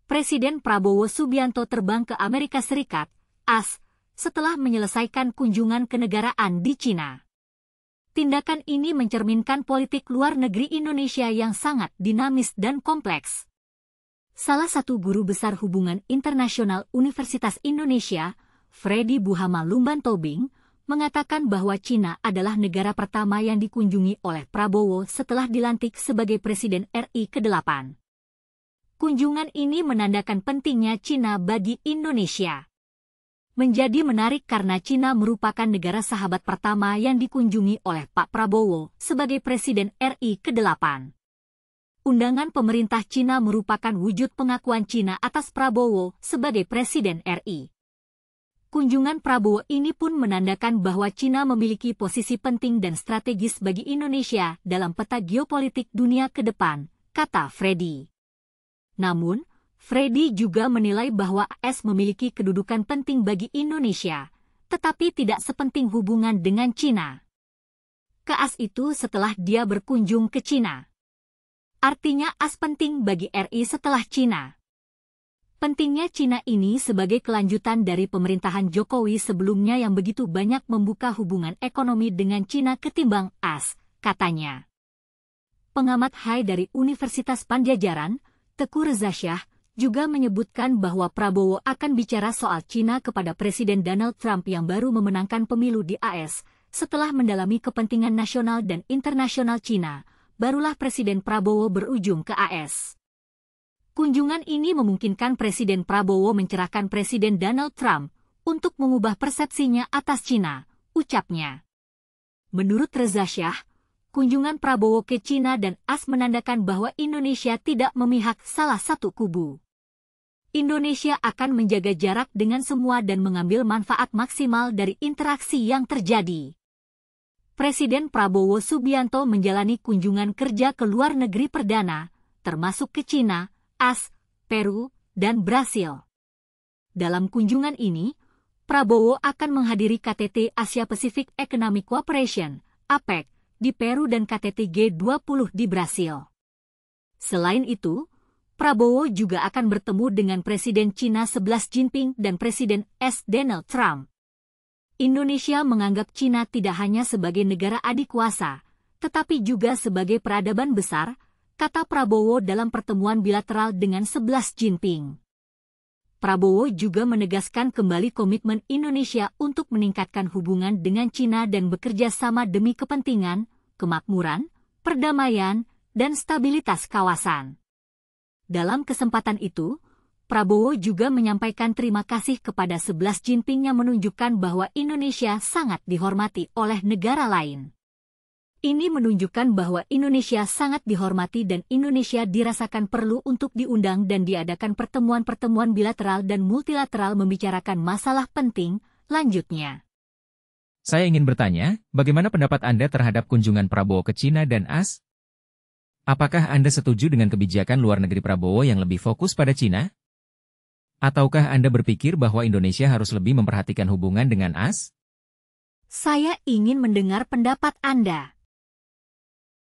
Presiden Prabowo Subianto terbang ke Amerika Serikat, AS, setelah menyelesaikan kunjungan kenegaraan di Cina. Tindakan ini mencerminkan politik luar negeri Indonesia yang sangat dinamis dan kompleks. Salah satu guru besar hubungan internasional Universitas Indonesia, Freddy Buhama Lumbantobing, mengatakan bahwa Cina adalah negara pertama yang dikunjungi oleh Prabowo setelah dilantik sebagai Presiden RI ke-8. Kunjungan ini menandakan pentingnya Cina bagi Indonesia. Menjadi menarik karena Cina merupakan negara sahabat pertama yang dikunjungi oleh Pak Prabowo sebagai Presiden RI ke-8. Undangan pemerintah Cina merupakan wujud pengakuan Cina atas Prabowo sebagai Presiden RI. Kunjungan Prabowo ini pun menandakan bahwa Cina memiliki posisi penting dan strategis bagi Indonesia dalam peta geopolitik dunia ke depan, kata Freddy. Namun, Freddy juga menilai bahwa AS memiliki kedudukan penting bagi Indonesia, tetapi tidak sepenting hubungan dengan Cina. Ke AS itu setelah dia berkunjung ke Cina. Artinya AS penting bagi RI setelah Cina. Pentingnya Cina ini sebagai kelanjutan dari pemerintahan Jokowi sebelumnya yang begitu banyak membuka hubungan ekonomi dengan Cina ketimbang AS, katanya. Pengamat HAI dari Universitas Padjadjaran, Teuku Reza Shah, juga menyebutkan bahwa Prabowo akan bicara soal Cina kepada Presiden Donald Trump yang baru memenangkan pemilu di AS. Setelah mendalami kepentingan nasional dan internasional Cina, barulah Presiden Prabowo berujung ke AS. Kunjungan ini memungkinkan Presiden Prabowo mencerahkan Presiden Donald Trump untuk mengubah persepsinya atas Cina, ucapnya. Menurut Reza Shah, kunjungan Prabowo ke Cina dan AS menandakan bahwa Indonesia tidak memihak salah satu kubu. Indonesia akan menjaga jarak dengan semua dan mengambil manfaat maksimal dari interaksi yang terjadi. Presiden Prabowo Subianto menjalani kunjungan kerja ke luar negeri perdana, termasuk ke Cina, AS, Peru, dan Brasil. Dalam kunjungan ini, Prabowo akan menghadiri KTT Asia Pacific Economic Cooperation, APEC, di Peru dan KTT G20 di Brasil. Selain itu, Prabowo juga akan bertemu dengan Presiden Cina Xi Jinping dan Presiden Donald Trump. Indonesia menganggap Cina tidak hanya sebagai negara adikuasa, tetapi juga sebagai peradaban besar, kata Prabowo dalam pertemuan bilateral dengan Xi Jinping. Prabowo juga menegaskan kembali komitmen Indonesia untuk meningkatkan hubungan dengan Cina dan bekerja sama demi kepentingan, kemakmuran, perdamaian, dan stabilitas kawasan. Dalam kesempatan itu, Prabowo juga menyampaikan terima kasih kepada Xi Jinping yang menunjukkan bahwa Indonesia sangat dihormati oleh negara lain. Ini menunjukkan bahwa Indonesia sangat dihormati dan Indonesia dirasakan perlu untuk diundang dan diadakan pertemuan-pertemuan bilateral dan multilateral membicarakan masalah penting, lanjutnya. Saya ingin bertanya, bagaimana pendapat Anda terhadap kunjungan Prabowo ke Cina dan AS? Apakah Anda setuju dengan kebijakan luar negeri Prabowo yang lebih fokus pada Cina? Ataukah Anda berpikir bahwa Indonesia harus lebih memperhatikan hubungan dengan AS? Saya ingin mendengar pendapat Anda.